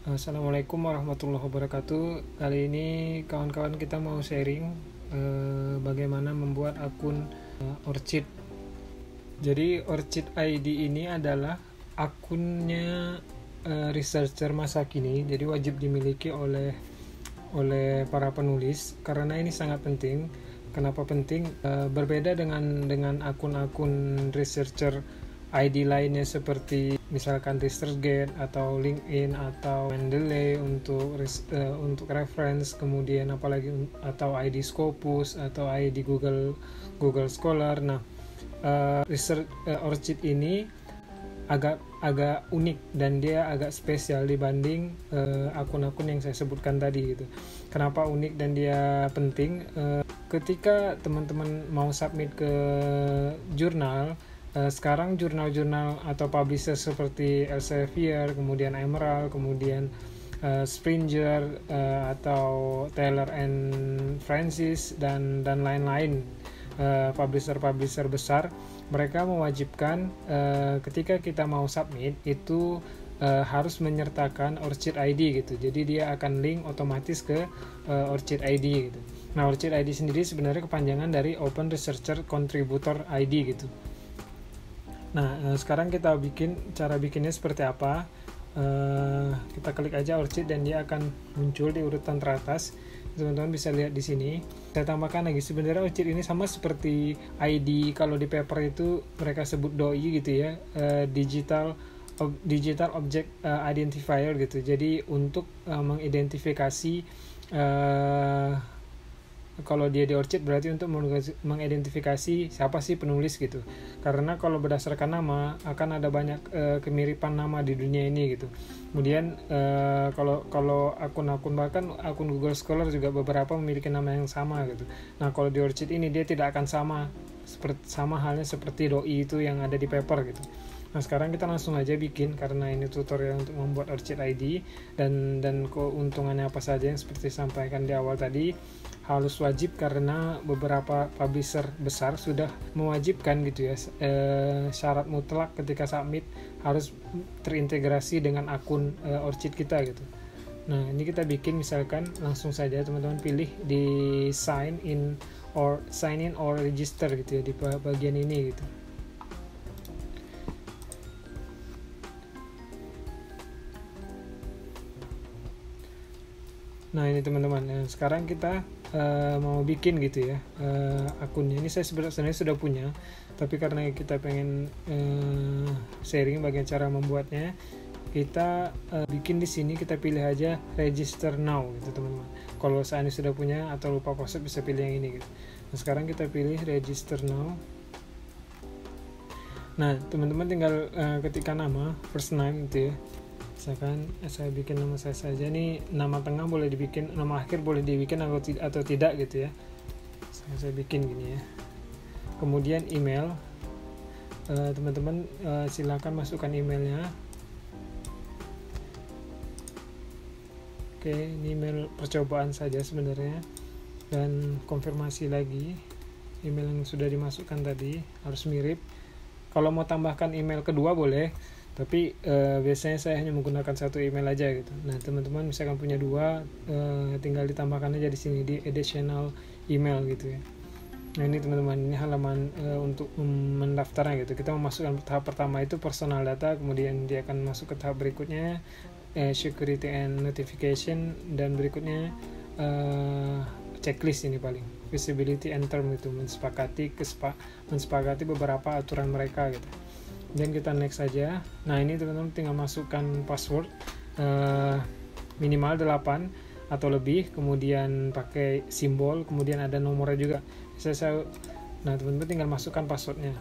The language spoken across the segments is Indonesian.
Assalamualaikum warahmatullahi wabarakatuh. Kali ini kawan-kawan kita mau sharing bagaimana membuat akun Orchid. Jadi Orchid ID ini adalah akunnya researcher masa kini. Jadi wajib dimiliki oleh para penulis karena ini sangat penting. Kenapa penting? Berbeda dengan akun-akun researcher ID lainnya seperti misalkan ResearchGate atau LinkedIn atau Mendeley untuk reference, kemudian apalagi atau ID Scopus atau ID Google Scholar. Nah, Orchid ini agak unik dan dia agak spesial dibanding akun-akun yang saya sebutkan tadi gitu. Kenapa unik dan dia penting? Ketika teman-teman mau submit ke jurnal, sekarang jurnal-jurnal atau publisher seperti Elsevier, kemudian Emerald, kemudian Springer atau Taylor and Francis dan lain-lain, publisher besar, mereka mewajibkan ketika kita mau submit itu harus menyertakan Orchid ID gitu. Jadi dia akan link otomatis ke Orchid ID gitu. Nah, Orchid ID sendiri sebenarnya kepanjangan dari Open Researcher Contributor ID gitu. Nah, sekarang kita cara bikinnya seperti apa. Kita klik aja Orchid dan dia akan muncul di urutan teratas. Teman-teman bisa lihat di sini. Saya tambahkan lagi, sebenarnya Orchid ini sama seperti ID kalau di paper itu mereka sebut DOI gitu ya, digital object identifier gitu. Jadi untuk mengidentifikasi kalau dia di Orchid berarti untuk mengidentifikasi siapa sih penulis gitu. Karena kalau berdasarkan nama akan ada banyak kemiripan nama di dunia ini gitu. Kemudian kalau akun-akun, bahkan akun Google Scholar juga beberapa memiliki nama yang sama gitu. Nah, kalau di Orchid ini dia tidak akan sama halnya seperti doi itu yang ada di paper gitu. Nah, sekarang kita langsung aja bikin karena ini tutorial untuk membuat Orchid ID dan keuntungannya apa saja yang seperti disampaikan di awal tadi. Harus wajib karena beberapa publisher besar sudah mewajibkan gitu ya, syarat mutlak ketika submit harus terintegrasi dengan akun Orchid kita gitu. Nah, ini kita bikin misalkan langsung saja teman-teman pilih di sign in or register gitu ya, di bagian ini gitu. Nah, ini teman-teman, sekarang kita mau bikin gitu ya akunnya. Ini saya sebenarnya sudah punya, tapi karena kita pengen sharing bagaimana cara membuatnya, kita bikin di sini. Kita pilih aja register now gitu teman-teman. Kalau saya ini sudah punya atau lupa password bisa pilih yang ini gitu. Nah, sekarang kita pilih register now. Nah, teman-teman tinggal ketikkan nama, first name gitu ya. Misalkan saya bikin nama saya saja, nih nama tengah boleh dibikin, nama akhir boleh dibikin atau tidak gitu ya. Saya bikin gini ya. Kemudian email, teman-teman silakan masukkan emailnya. Oke, ini email percobaan saja sebenarnya, dan konfirmasi lagi email yang sudah dimasukkan tadi harus mirip. Kalau mau tambahkan email kedua boleh, tapi biasanya saya hanya menggunakan satu email aja gitu. Nah, teman-teman misalkan punya dua, tinggal ditambahkan aja di sini di additional email gitu ya. Nah, ini teman-teman, ini halaman untuk mendaftarnya gitu. Kita memasukkan tahap pertama itu personal data, kemudian dia akan masuk ke tahap berikutnya security and notification, dan berikutnya checklist. Ini paling visibility and term itu, mensepakati beberapa aturan mereka gitu. Dan kita next saja. Nah, ini teman-teman tinggal masukkan password minimal 8 atau lebih, kemudian pakai simbol, kemudian ada nomornya juga. Nah, teman-teman tinggal masukkan passwordnya.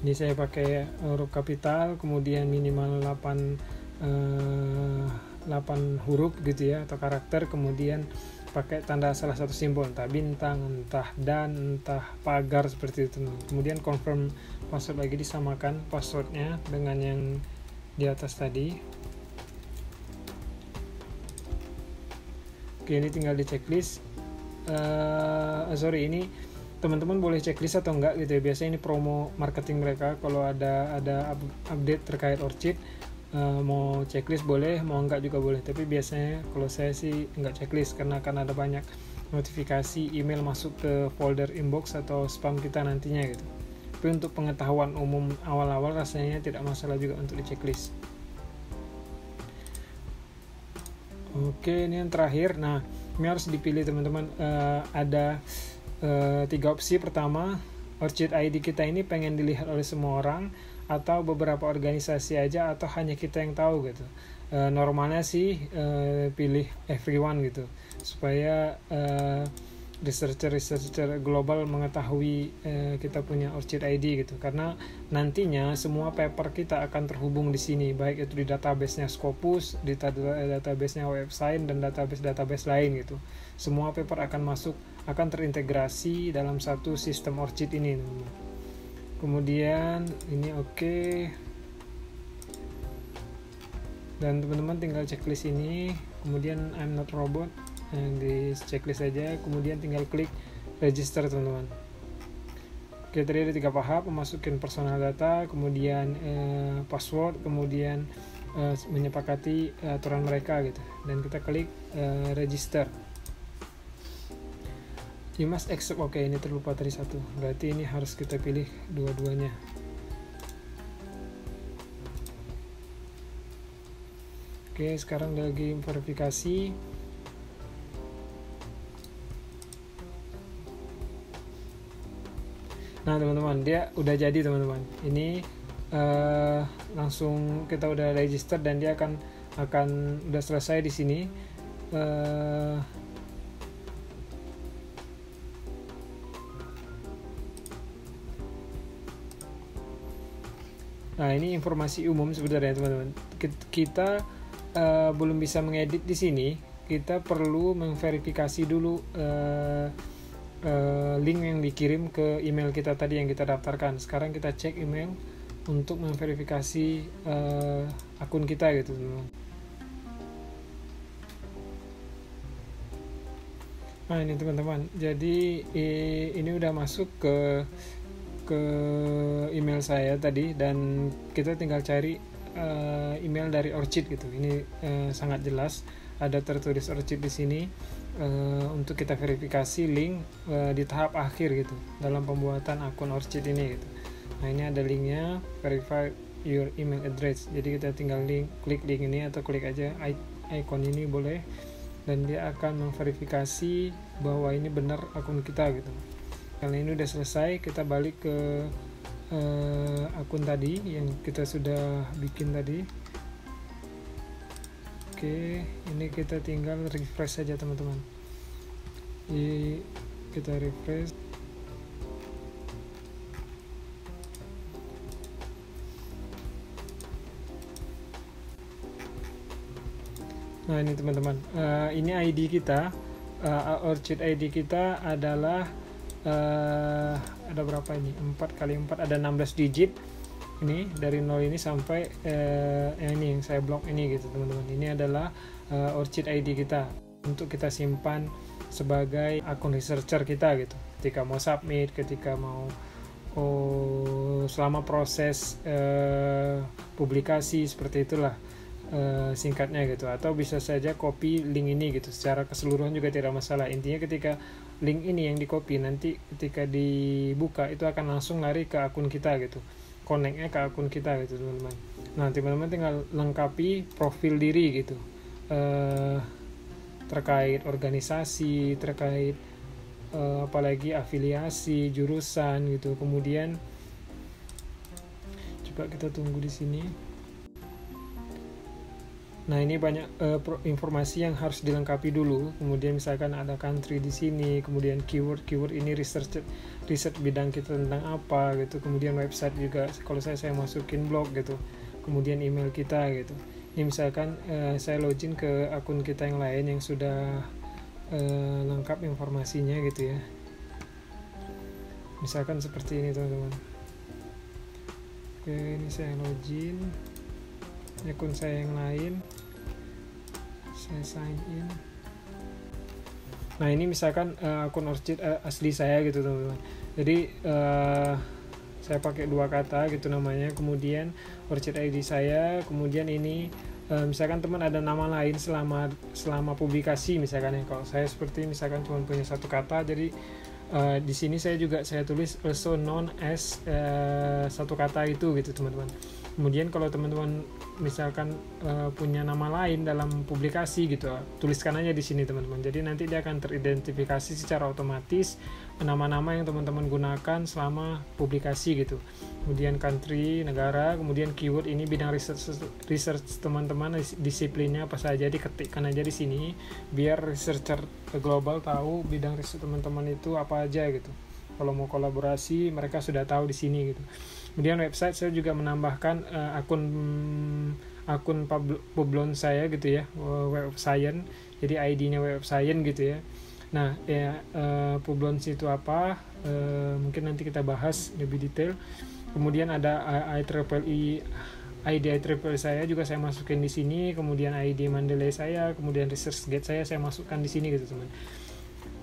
Ini saya pakai huruf kapital, kemudian minimal 8 huruf gitu ya, atau karakter, kemudian pakai tanda salah satu simbol, entah bintang, entah dan, entah pagar seperti itu. Kemudian confirm password lagi, disamakan passwordnya dengan yang di atas tadi. Oke, ini tinggal di checklist. Ini teman-teman boleh checklist atau enggak gitu ya. Biasanya ini promo marketing mereka, kalau ada update terkait Orchid, mau checklist boleh, mau enggak juga boleh. Tapi biasanya kalau saya sih enggak checklist, karena akan ada banyak notifikasi email masuk ke folder inbox atau spam kita nantinya gitu. Tapi untuk pengetahuan umum awal-awal rasanya tidak masalah juga untuk di checklist. Oke, ini yang terakhir. Nah, ini harus dipilih teman-teman. Ada 3 opsi. Pertama, Orchid ID kita ini pengen dilihat oleh semua orang, atau beberapa organisasi aja, atau hanya kita yang tahu gitu. Normalnya sih pilih everyone gitu, supaya researcher global mengetahui kita punya Orchid ID gitu, karena nantinya semua paper kita akan terhubung di sini, baik itu di database-nya Scopus, di database-nya website, dan database lain gitu. Semua paper akan terintegrasi dalam satu sistem Orchid ini. Kemudian ini oke. Dan teman-teman tinggal checklist ini, kemudian I'm not robot, di checklist aja, kemudian tinggal klik register teman-teman. Oke, tadi ada 3 tahap: memasukin personal data, kemudian password, kemudian menyepakati aturan mereka gitu, dan kita klik register. You must accept. Oke, ini terlupa tadi satu, berarti ini harus kita pilih dua-duanya. Oke, sekarang lagi verifikasi. Nah teman-teman, dia udah jadi teman-teman. Ini langsung kita udah register, dan dia akan udah selesai di sini. Nah, ini informasi umum sebenarnya teman-teman. Kita belum bisa mengedit di sini. Kita perlu memverifikasi dulu link yang dikirim ke email kita tadi yang kita daftarkan. Sekarang kita cek email untuk memverifikasi akun kita gitu teman-teman. Nah ini teman-teman, jadi ini udah masuk ke email saya tadi, dan kita tinggal cari email dari Orchid gitu. Ini sangat jelas ada tertulis Orchid di sini. Untuk kita verifikasi link di tahap akhir gitu dalam pembuatan akun Orchid ini gitu. Nah ini ada linknya, verify your email address. Jadi kita tinggal klik link ini, atau klik aja icon ini boleh, dan dia akan memverifikasi bahwa ini benar akun kita gitu. Karena ini udah selesai, kita balik ke akun tadi yang kita sudah bikin tadi. Oke, ini kita tinggal refresh saja teman-teman. Jadi kita refresh. Nah ini teman-teman, ini ID kita, Orchid ID kita adalah ada berapa ini? 4x4, ada 16 digit. Ini dari 0 ini sampai ini yang saya blok ini gitu teman-teman. Ini adalah Orchid ID kita untuk kita simpan sebagai akun researcher kita gitu. Ketika mau submit, ketika mau selama proses publikasi, seperti itulah singkatnya gitu. Atau bisa saja copy link ini gitu, secara keseluruhan juga tidak masalah. Intinya ketika link ini yang di copy, nanti ketika dibuka itu akan langsung lari ke akun kita gitu, connect-nya ke akun kita gitu teman-teman. Nah teman-teman tinggal lengkapi profil diri gitu, terkait organisasi, terkait apalagi afiliasi, jurusan gitu. Kemudian coba kita tunggu di sini. Nah ini banyak informasi yang harus dilengkapi dulu. Kemudian misalkan ada country di sini, kemudian keyword ini research bidang kita tentang apa gitu. Kemudian website juga, kalau saya masukin blog gitu. Kemudian email kita gitu. Ini misalkan saya login ke akun kita yang lain yang sudah lengkap informasinya gitu ya. Misalkan seperti ini teman-teman. Oke, ini saya login akun saya yang lain, saya sign in. Nah ini misalkan akun Orchid asli saya gitu teman-teman. Jadi saya pakai 2 kata gitu namanya, kemudian Orchid ID saya, kemudian ini misalkan teman ada nama lain selama publikasi misalkan ya. Kalau saya seperti misalkan cuma punya 1 kata, jadi di sini saya tulis also known as 1 kata itu gitu teman-teman. Kemudian kalau teman-teman misalkan punya nama lain dalam publikasi gitu, tuliskan aja di sini teman-teman. Jadi nanti dia akan teridentifikasi secara otomatis nama-nama yang teman-teman gunakan selama publikasi gitu. Kemudian country, negara, kemudian keyword ini bidang research teman-teman, disiplinnya apa saja diketikkan aja di sini biar researcher global tahu bidang riset teman-teman itu apa aja gitu. Kalau mau kolaborasi mereka sudah tahu di sini gitu. Kemudian website saya juga menambahkan akun Publon saya gitu ya, Web of Science. Jadi ID-nya Web of Science gitu ya. Nah, ya Publon itu apa? Mungkin nanti kita bahas lebih detail. Kemudian ada IEEE ID IEEE saya juga saya masukin di sini, kemudian ID Mendeley saya, kemudian ResearchGate saya masukkan di sini gitu teman.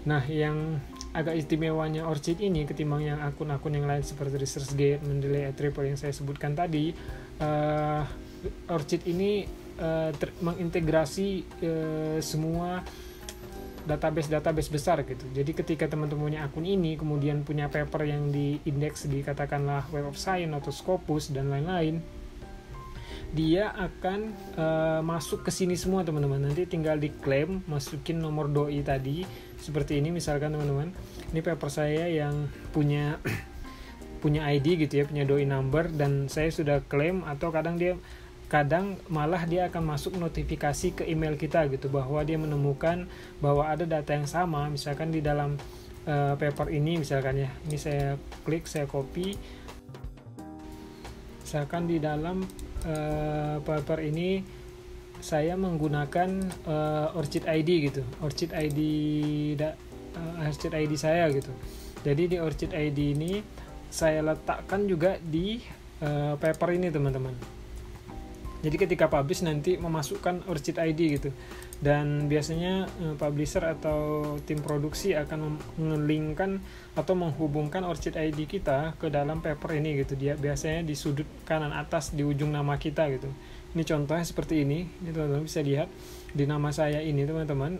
Nah, yang agak istimewanya Orchid ini ketimbang yang akun-akun yang lain seperti ResearchGate, Mendeley, IEEE yang saya sebutkan tadi, Orchid ini mengintegrasi semua database besar gitu. Jadi ketika teman-teman punya akun ini, kemudian punya paper yang diindeks di katakanlah Web of Science atau Scopus dan lain-lain, dia akan masuk ke sini semua teman-teman. Nanti tinggal diklaim, masukin nomor doi tadi seperti ini misalkan teman-teman. Ini paper saya yang punya ID gitu ya, punya doi number, dan saya sudah klaim, atau kadang malah dia akan masuk notifikasi ke email kita gitu, bahwa dia menemukan bahwa ada data yang sama misalkan di dalam paper ini misalkan ya. Ini saya klik, saya copy, misalkan di dalam paper ini saya menggunakan Orchid ID gitu, Orchid ID saya gitu. Jadi di Orchid ID ini saya letakkan juga di paper ini teman-teman. Jadi ketika publish nanti memasukkan Orchid ID gitu. Dan biasanya publisher atau tim produksi akan mengelinkkan atau menghubungkan Orchid ID kita ke dalam paper ini gitu. Dia biasanya di sudut kanan atas di ujung nama kita gitu. Ini contohnya seperti ini. Ini teman-teman bisa lihat di nama saya ini teman-teman,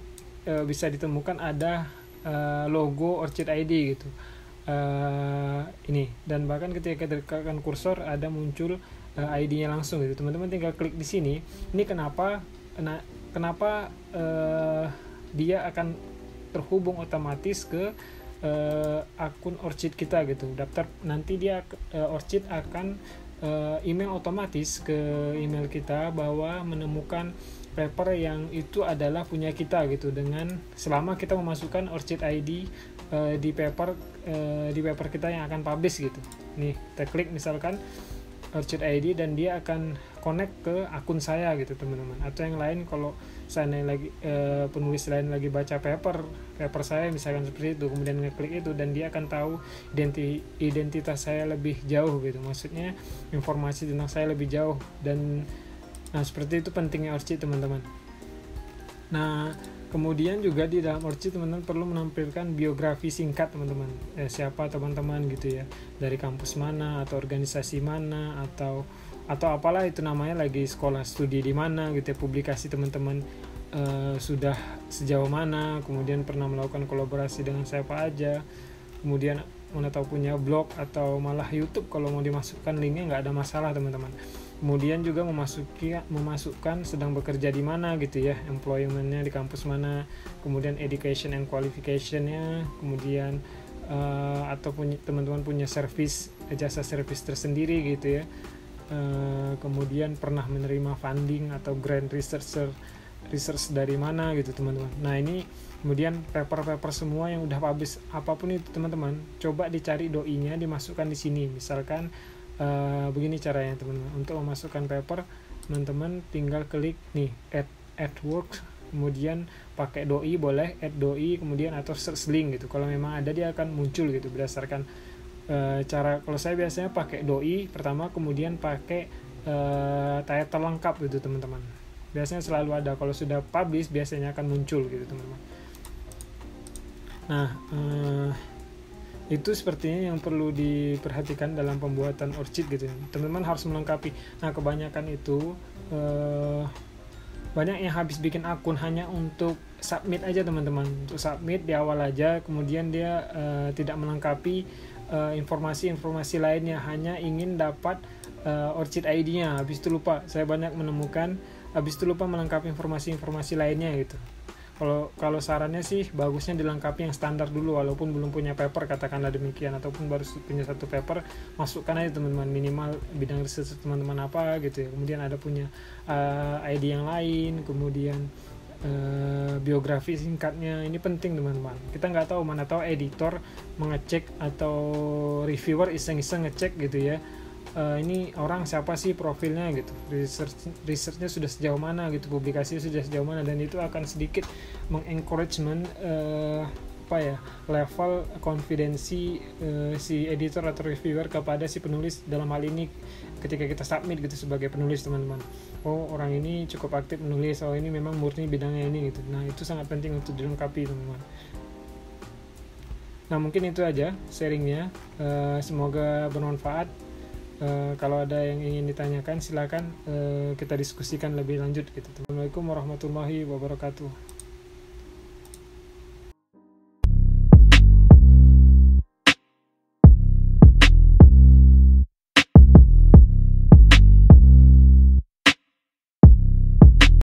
bisa ditemukan ada logo Orchid ID gitu. Ini, dan bahkan ketika tekan kursor ada muncul ID-nya langsung gitu. Teman-teman tinggal klik di sini. Ini kenapa dia akan terhubung otomatis ke akun Orchid kita gitu. Daftar nanti dia Orchid akan email otomatis ke email kita bahwa menemukan paper yang itu adalah punya kita gitu, dengan selama kita memasukkan Orchid ID di paper kita yang akan publish gitu. Nih, kita klik misalkan Orchid ID dan dia akan connect ke akun saya gitu teman-teman. Atau yang lain, kalau saya lagi penulis lain lagi baca paper saya misalkan seperti itu, kemudian ngeklik itu, dan dia akan tahu identitas saya lebih jauh gitu. Maksudnya informasi tentang saya lebih jauh, dan nah seperti itu pentingnya Orchid teman-teman. Nah, kemudian juga di dalam Orchid teman-teman perlu menampilkan biografi singkat teman-teman. Siapa teman-teman gitu ya, dari kampus mana atau organisasi mana atau apalah itu namanya, lagi sekolah studi di mana gitu ya, publikasi teman-teman sudah sejauh mana, kemudian pernah melakukan kolaborasi dengan siapa aja, kemudian mana tahu punya blog atau malah YouTube, kalau mau dimasukkan linknya nggak ada masalah teman-teman. Kemudian juga memasukkan sedang bekerja di mana gitu ya, employment-nya di kampus mana, kemudian education and qualification-nya, kemudian atau teman-teman punya jasa service tersendiri gitu ya, kemudian pernah menerima funding atau grant research dari mana gitu teman-teman. Nah ini kemudian paper semua yang udah publish apapun itu teman-teman, coba dicari doi-nya, dimasukkan di sini. Misalkan begini caranya teman-teman, untuk memasukkan paper teman-teman tinggal klik nih add work, kemudian pakai doi boleh, add doi, kemudian atau search link gitu. Kalau memang ada dia akan muncul gitu berdasarkan cara. Kalau saya biasanya pakai doi pertama, kemudian pakai title lengkap gitu teman-teman. Biasanya selalu ada, kalau sudah publish biasanya akan muncul gitu teman-teman. Nah, itu sepertinya yang perlu diperhatikan dalam pembuatan orchid gitu. Teman-teman harus melengkapi. Nah, kebanyakan itu banyak yang habis bikin akun hanya untuk submit aja teman-teman, untuk submit di awal aja, kemudian dia tidak melengkapi informasi-informasi lainnya, hanya ingin dapat orchid ID-nya, habis itu lupa. Saya banyak menemukan habis itu lupa melengkapi informasi-informasi lainnya gitu. Kalau sarannya sih bagusnya dilengkapi yang standar dulu, walaupun belum punya paper katakanlah demikian, ataupun baru punya satu paper, masukkan aja teman-teman, minimal bidang riset teman-teman apa gitu ya, kemudian ada punya ID yang lain, kemudian biografi singkatnya, ini penting teman-teman. Kita nggak tahu, mana tahu editor mengecek atau reviewer iseng-iseng ngecek gitu ya, ini orang siapa sih profilnya gitu, researchnya sudah sejauh mana gitu, publikasinya sudah sejauh mana, dan itu akan sedikit mengencouragement level konfidensi si editor atau reviewer kepada si penulis, dalam hal ini ketika kita submit gitu sebagai penulis teman-teman. Oh, orang ini cukup aktif menulis, oh ini memang murni bidangnya ini gitu. Nah, itu sangat penting untuk dilengkapi teman-teman. Nah, mungkin itu aja sharingnya, semoga bermanfaat. Kalau ada yang ingin ditanyakan silakan kita diskusikan lebih lanjut gitu. Assalamualaikum warahmatullahi wabarakatuh.